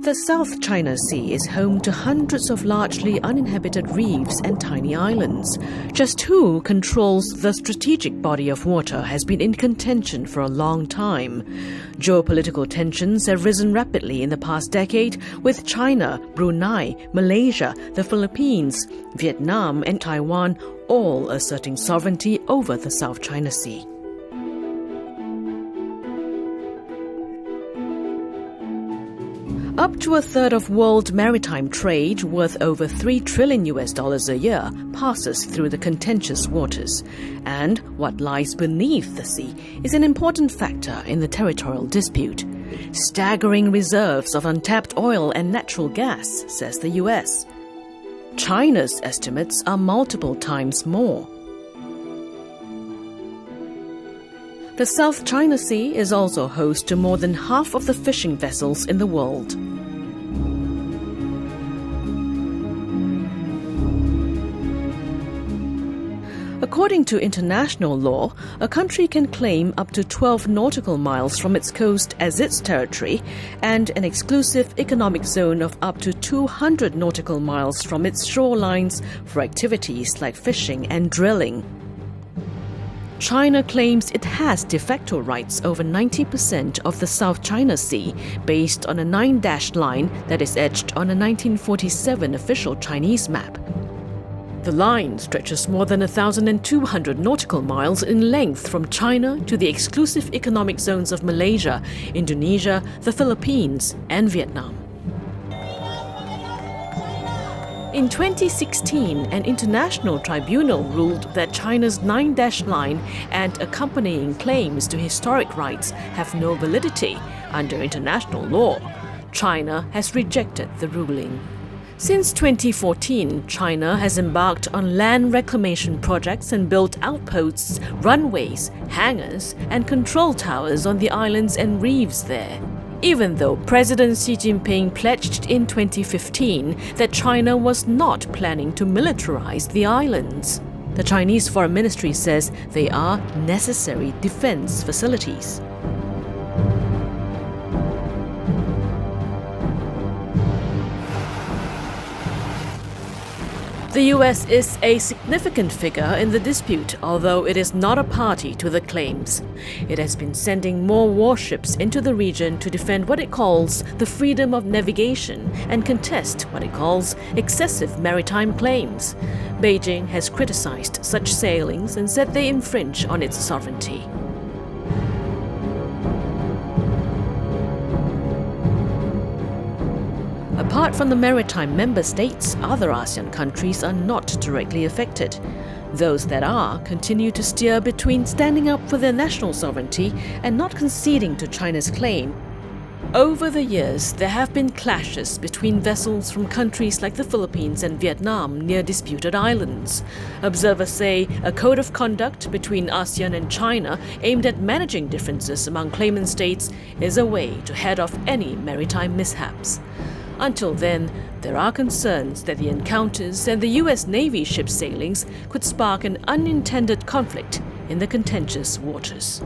The South China Sea is home to hundreds of largely uninhabited reefs and tiny islands. Just who controls the strategic body of water has been in contention for a long time. Geopolitical tensions have risen rapidly in the past decade, with China, Brunei, Malaysia, the Philippines, Vietnam and Taiwan all asserting sovereignty over the South China Sea. Up to a third of world maritime trade, worth over $3 trillion a year, passes through the contentious waters. And what lies beneath the sea is an important factor in the territorial dispute. Staggering reserves of untapped oil and natural gas, says the US. China's estimates are multiple times more. The South China Sea is also host to more than half of the fishing vessels in the world. According to international law, a country can claim up to 12 nautical miles from its coast as its territory and an exclusive economic zone of up to 200 nautical miles from its shorelines for activities like fishing and drilling. China claims it has de facto rights over 90% of the South China Sea based on a 9-dashed line that is etched on a 1947 official Chinese map. The line stretches more than 1,200 nautical miles in length from China to the exclusive economic zones of Malaysia, Indonesia, the Philippines, and Vietnam. In 2016, an international tribunal ruled that China's 9-dash line and accompanying claims to historic rights have no validity under international law. China has rejected the ruling. Since 2014, China has embarked on land reclamation projects and built outposts, runways, hangars, and control towers on the islands and reefs there. Even though President Xi Jinping pledged in 2015 that China was not planning to militarize the islands. The Chinese Foreign Ministry says they are necessary defense facilities. The US is a significant figure in the dispute, although it is not a party to the claims. It has been sending more warships into the region to defend what it calls the freedom of navigation and contest what it calls excessive maritime claims. Beijing has criticized such sailings and said they infringe on its sovereignty. Apart from the maritime member states, other ASEAN countries are not directly affected. Those that are continue to steer between standing up for their national sovereignty and not conceding to China's claim. Over the years, there have been clashes between vessels from countries like the Philippines and Vietnam near disputed islands. Observers say a code of conduct between ASEAN and China aimed at managing differences among claimant states is a way to head off any maritime mishaps. Until then, there are concerns that the encounters and the US Navy ship sailings could spark an unintended conflict in the contentious waters.